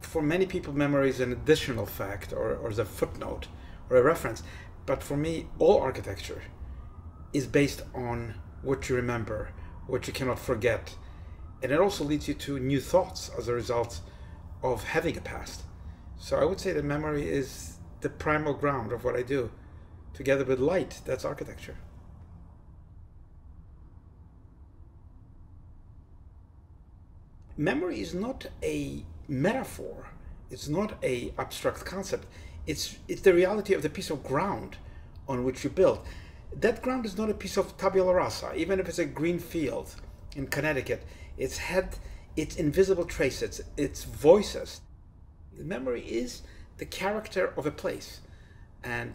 For many people, memory is an additional fact or is a footnote or a reference. But for me, all architecture is based on what you remember, what you cannot forget. And it also leads you to new thoughts as a result of having a past. So I would say that memory is the primal ground of what I do. Together with light, that's architecture. Memory is not a metaphor. It's not an abstract concept. It's the reality of the piece of ground on which you build. That ground is not a piece of tabula rasa, even if it's a green field in Connecticut. It's had its invisible traces, its voices. Memory is the character of a place. And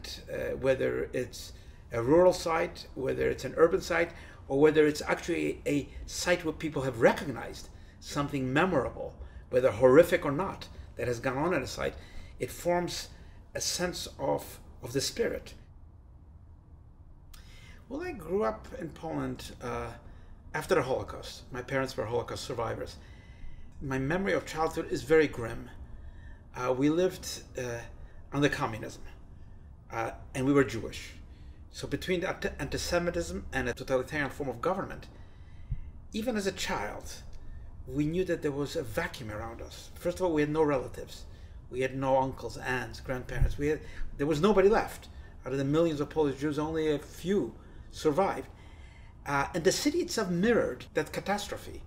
whether it's a rural site, whether it's an urban site, or whether it's actually a site where people have recognized something memorable, whether horrific or not, that has gone on at a site, it forms a sense of the spirit. Well, I grew up in Poland after the Holocaust. My parents were Holocaust survivors. My memory of childhood is very grim. We lived under communism, and we were Jewish. So between anti-Semitism and a totalitarian form of government, even as a child, we knew that there was a vacuum around us. First of all, we had no relatives. We had no uncles, aunts, grandparents. There was nobody left. Out of the millions of Polish Jews, only a few survived. And the city itself mirrored that catastrophe.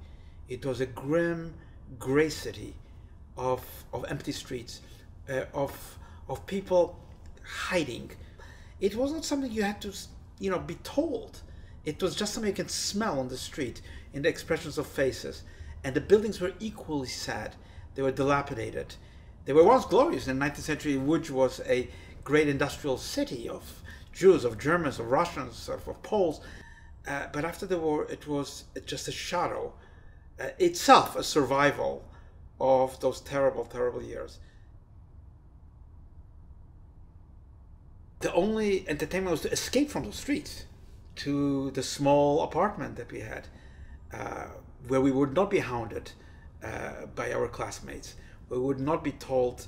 It was a grim, gray city of empty streets, of people hiding. It wasn't something you had to, be told. It was just something you can smell on the street in the expressions of faces. And the buildings were equally sad. They were dilapidated. They were once glorious. In the 19th century, Łódź was a great industrial city of Jews, of Germans, of Russians, of Poles. But after the war, it was just a shadow, itself a survival of those terrible, terrible years. The only entertainment was to escape from the streets to the small apartment that we had, where we would not be hounded by our classmates, where we would not be told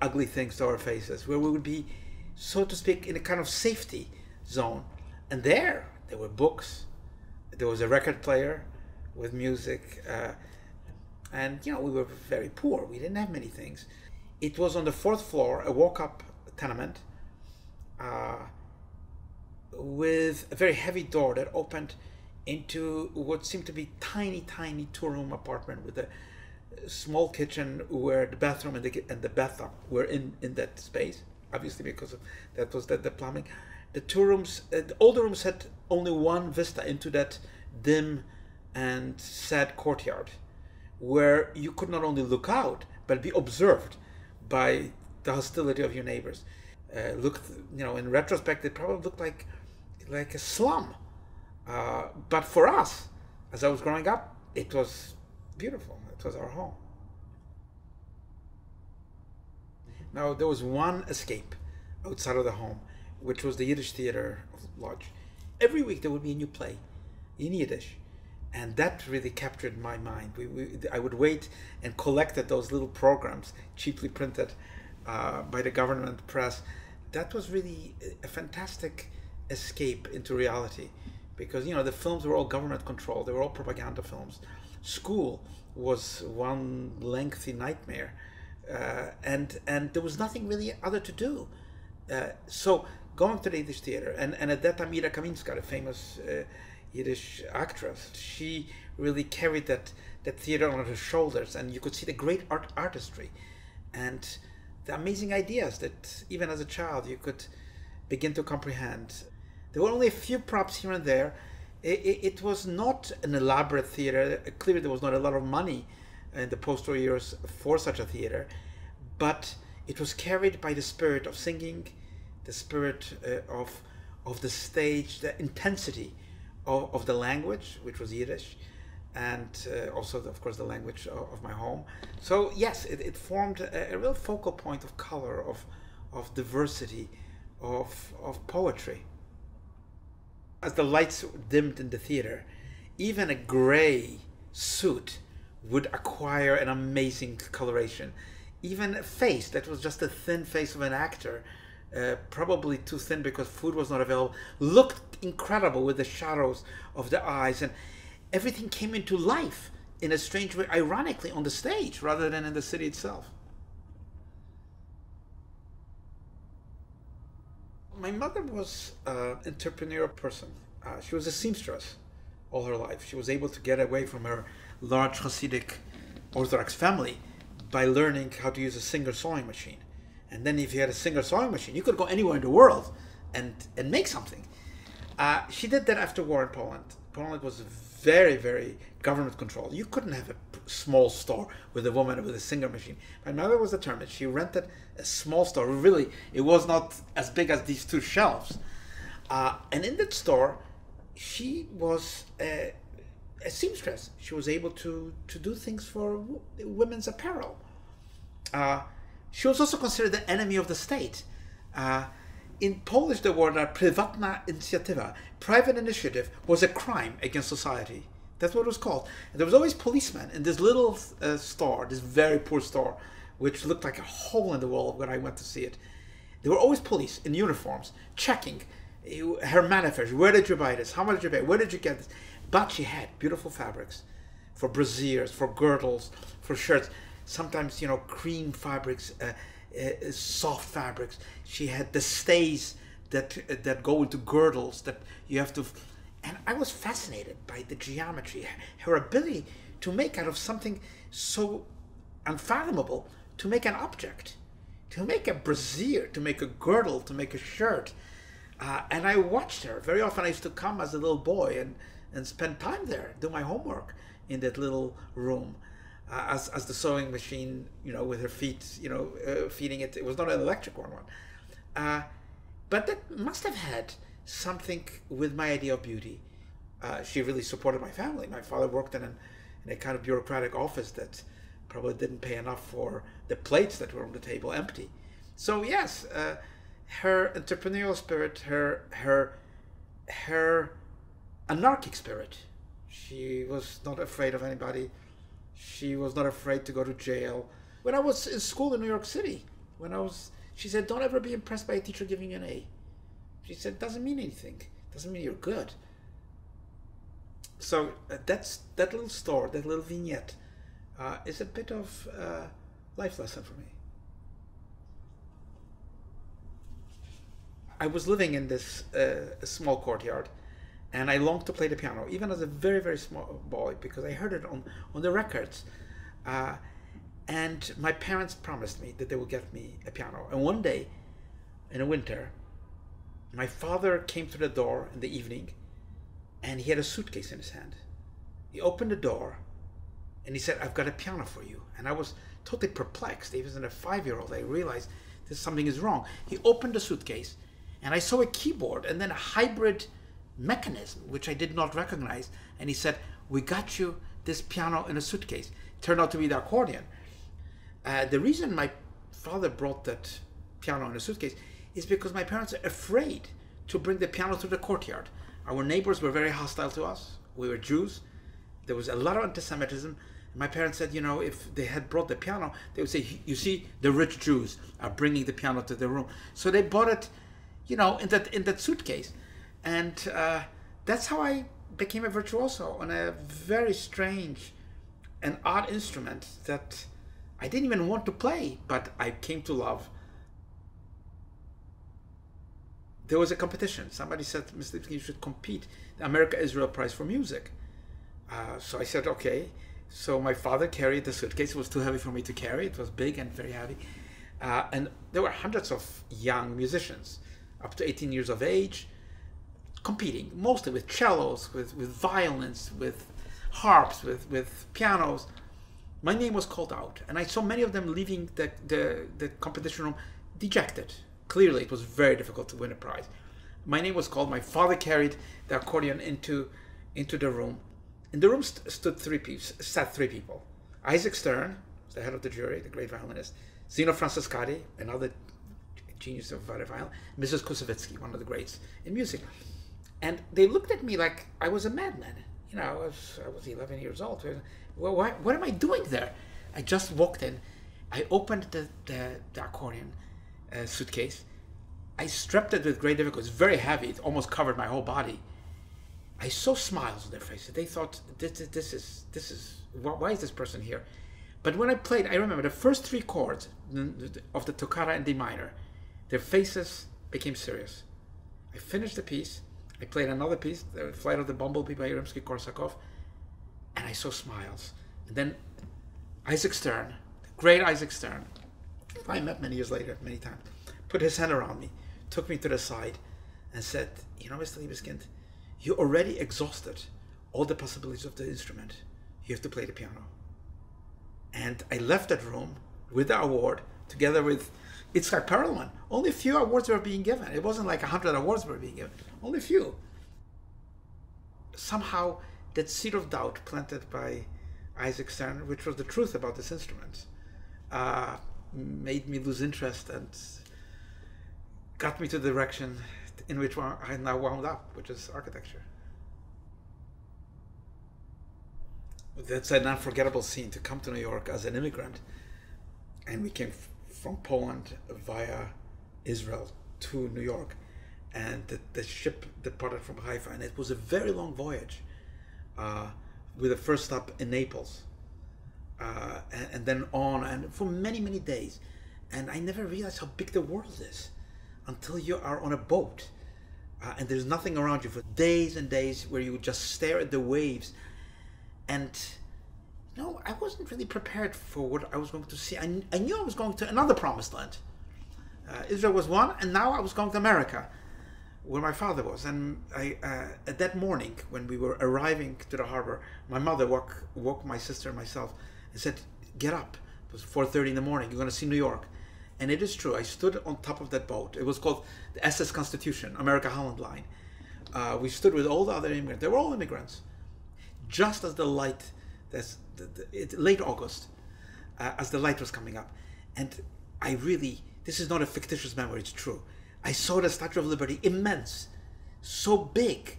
ugly things to our faces, where we would be, so to speak, in a kind of safety zone. And there were books, there was a record player with music, and we were very poor. We didn't have many things. It was on the 4th floor, a walk-up tenement, with a very heavy door that opened into what seemed to be tiny, tiny two-room apartment with a small kitchen where the bathroom and the bathtub were in that space, obviously because of that was the plumbing. The two rooms, all the rooms had only one vista into that dim and sad courtyard, where you could not only look out but be observed by the hostility of your neighbors. In retrospect, it probably looked like a slum. But for us, as I was growing up, it was beautiful. It was our home. Now, there was one escape outside of the home, which was the Yiddish Theater of Lodz. Every week there would be a new play in Yiddish, and that really captured my mind. I would wait and collect those little programs, cheaply printed by the government press. That was really a fantastic escape into reality, because the films were all government controlled. They were all propaganda films. School was one lengthy nightmare, and there was nothing really other to do. So going to the Yiddish theater, and at that time Ida Kaminska, the famous Yiddish actress, she really carried that theater on her shoulders, and you could see the great artistry and the amazing ideas that even as a child you could begin to comprehend. There were only a few props here and there. It was not an elaborate theater. Clearly there was not a lot of money in the post-war years for such a theater, but it was carried by the spirit of singing, the spirit of the stage, the intensity of the language, which was Yiddish, and also, of course, the language of my home. So yes, it formed a real focal point of color, of diversity, of poetry. As the lights dimmed in the theater, even a gray suit would acquire an amazing coloration. even a face that was just a thin face of an actor, probably too thin because food was not available, looked incredible with the shadows of the eyes, and everything came into life in a strange way, ironically, on the stage rather than in the city itself. My mother was an entrepreneurial person. She was a seamstress all her life. She was able to get away from her large Hasidic Orthodox family by learning how to use a Singer sewing machine. And then if you had a Singer sewing machine, you could go anywhere in the world and make something. She did that after war in Poland. Poland was very, very government controlled. You couldn't have a small store with a woman with a Singer machine. My mother was determined. She rented a small store. Really, it was not as big as these two shelves. And in that store, she was a seamstress. She was able to do things for women's apparel. She was also considered the enemy of the state. In Polish, the word prywatna inicjatywa, private initiative, was a crime against society. That's what it was called. And there was always policemen in this little store, this very poor store, which looked like a hole in the wall when I went to see it. There were always police in uniforms checking her manifest. Where did you buy this? How much did you pay? Where did you get this? But she had beautiful fabrics for brassieres, for girdles, for shirts. Sometimes, you know, cream fabrics, soft fabrics. She had the stays that go into girdles that you have to. And I was fascinated by the geometry, her ability to make out of something so unfathomable, to make an object, to make a brassiere, to make a girdle, to make a shirt. And I watched her. Very often I used to come as a little boy and spend time there, do my homework in that little room. As the sewing machine, you know, with her feet, you know, feeding it. It was not an electric one. But that must have had something with my idea of beauty. She really supported my family. My father worked in a kind of bureaucratic office that probably didn't pay enough for the plates that were on the table empty. So yes, her entrepreneurial spirit, her anarchic spirit. She was not afraid of anybody. She was not afraid to go to jail. When I was in school in New York City, she said, don't ever be impressed by a teacher giving you an A. She said, doesn't mean anything. Doesn't mean you're good. So that little store, that little vignette, is a bit of a life lesson for me. I was living in this small courtyard, and I longed to play the piano, even as a very, very small boy, because I heard it on the records. And my parents promised me that they would get me a piano. And one day, in the winter, my father came to the door in the evening, and he had a suitcase in his hand. He opened the door, and he said, I've got a piano for you. And I was totally perplexed. Even as a 5-year-old, I realized something is wrong. He opened the suitcase, and I saw a keyboard, and then a hybrid mechanism, which I did not recognize. And he said, we got you this piano in a suitcase. It turned out to be the accordion. The reason my father brought that piano in a suitcase is because my parents are afraid to bring the piano to the courtyard. Our neighbors were very hostile to us. We were Jews. There was a lot of anti-Semitism. My parents said, you know, if they had brought the piano, they would say, you see, the rich Jews are bringing the piano to their room. So they bought it, you know, in that suitcase. And that's how I became a virtuoso on a very strange and odd instrument that I didn't even want to play, but I came to love. There was a competition. Somebody said, Mr. Libeskind, you should compete. The America-Israel Prize for Music. So I said, okay. So my father carried the suitcase. It was too heavy for me to carry. It was big and very heavy. And there were hundreds of young musicians, up to 18 years of age, competing, mostly with cellos, with violins, with harps, with pianos. My name was called out, and I saw many of them leaving the competition room dejected. Clearly, it was very difficult to win a prize. My name was called. My father carried the accordion into the room. In the room sat three people. Isaac Stern, the head of the jury, the great violinist. Zino Francescatti, another genius of violin. Mrs. Kusevitsky, one of the greats in music. And they looked at me like I was a madman. You know, I was 11 years old. Well, what am I doing there? I just walked in, I opened the accordion suitcase. I strapped it with great difficulty. It's very heavy. It almost covered my whole body. I saw smiles on their faces. They thought, this is why is this person here? But when I played, I remember the first 3 chords of the toccata in D minor, their faces became serious. I finished the piece. I played another piece, The Flight of the Bumblebee by Rimsky-Korsakov, and I saw smiles. And then Isaac Stern, the great Isaac Stern, who I met many years later, many times, put his hand around me, took me to the side, and said, you know, Mr. Libeskind, you already exhausted all the possibilities of the instrument. You have to play the piano. And I left that room with the award, together with Itzhak Perelman. Only a few awards were being given. It wasn't like 100 awards were being given. Only a few. Somehow, that seed of doubt planted by Isaac Stern, which was the truth about this instrument, made me lose interest and got me to the direction in which I now wound up, which is architecture. That's an unforgettable scene, to come to New York as an immigrant. And we came from Poland via Israel to New York. And the ship departed from Haifa. And it was a very long voyage, with a first stop in Naples. And then on, and for many, many days. And I never realized how big the world is until you are on a boat. And there's nothing around you for days and days, where you just stare at the waves. And no, I wasn't really prepared for what I was going to see. I knew I was going to another promised land. Israel was one, and now I was going to America, where my father was. And at that morning, when we were arriving to the harbor, my mother woke my sister and myself and said, get up. It was 4:30 in the morning. You're going to see New York. And it is true. I stood on top of that boat. It was called the SS Constitution, America-Holland Line. We stood with all the other immigrants. They were all immigrants. Just as the light, late August, as the light was coming up. And I really, this is not a fictitious memory, it's true. I saw the Statue of Liberty, immense, so big,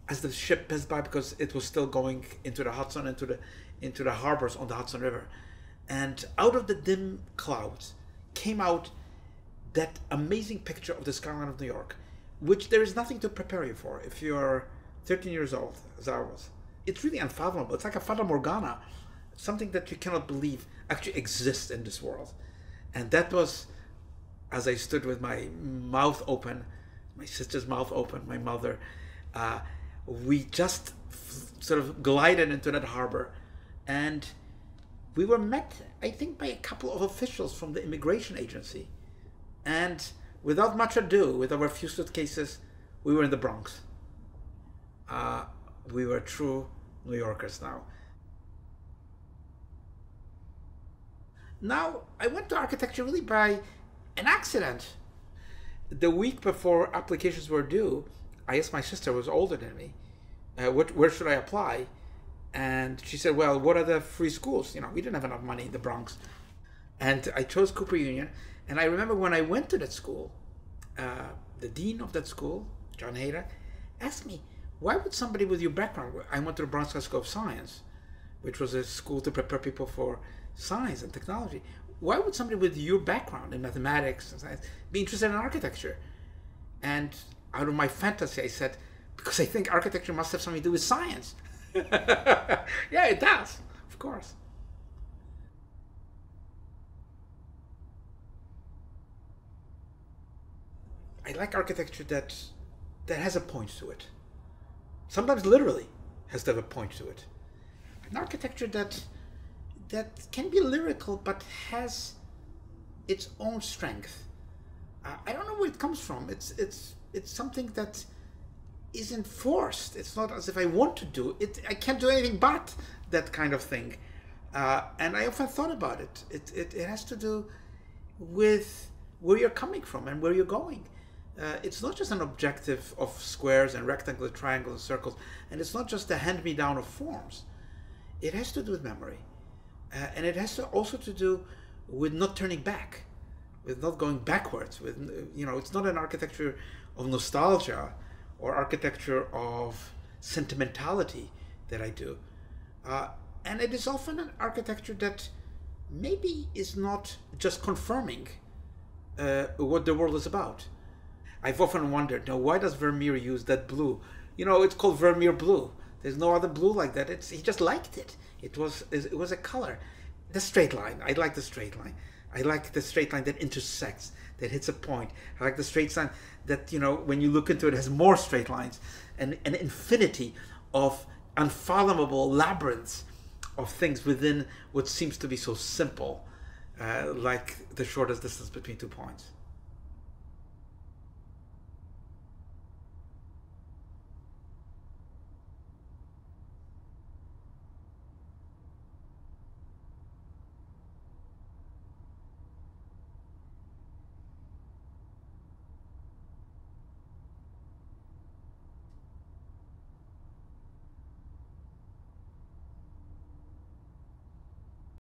as the ship passed by, because it was still going into the Hudson, into the harbors on the Hudson River. And out of the dim clouds came out that amazing picture of the skyline of New York, which there is nothing to prepare you for if you're 13 years old, as I was. It's really unfathomable. It's like a Fata Morgana, something that you cannot believe actually exists in this world. And that was, as I stood with my mouth open, my sister's mouth open, my mother, we just sort of glided into that harbor, and we were met, I think, by a couple of officials from the immigration agency. And without much ado, with our few suitcases, we were in the Bronx. We were true New Yorkers now. Now, I went to architecture really by an accident. The week before applications were due, I asked my sister, who was older than me, where should I apply? And she said, well, what are the free schools? You know, we didn't have enough money in the Bronx. And I chose Cooper Union. And I remember when I went to that school, the dean of that school, John Hayter, asked me, why would somebody with your background, I went to the Bronx High School of Science, which was a school to prepare people for science and technology. Why would somebody with your background in mathematics and science be interested in architecture? And out of my fantasy, I said, because I think architecture must have something to do with science. Yeah, it does, of course. I like architecture that has a point to it. Sometimes literally has to have a point to it. An architecture that can be lyrical but has its own strength. I don't know where it comes from. It's something that isn't forced. It's not as if I want to do it. I can't do anything but that kind of thing. And I often thought about it. It has to do with where you're coming from and where you're going. It's not just an objective of squares and rectangles, triangles, and circles, and it's not just a hand-me-down of forms. It has to do with memory, and it has to also to do with not turning back, with not going backwards. With, you know, it's not an architecture of nostalgia or architecture of sentimentality that I do, and it is often an architecture that maybe is not just confirming what the world is about. I've often wondered, now, why does Vermeer use that blue? You know, it's called Vermeer blue. There's no other blue like that. He just liked it. It was a color. The straight line. I like the straight line. I like the straight line that intersects, that hits a point. I like the straight line that, you know, when you look into it, has more straight lines and an infinity of unfathomable labyrinths of things within what seems to be so simple, like the shortest distance between 2 points.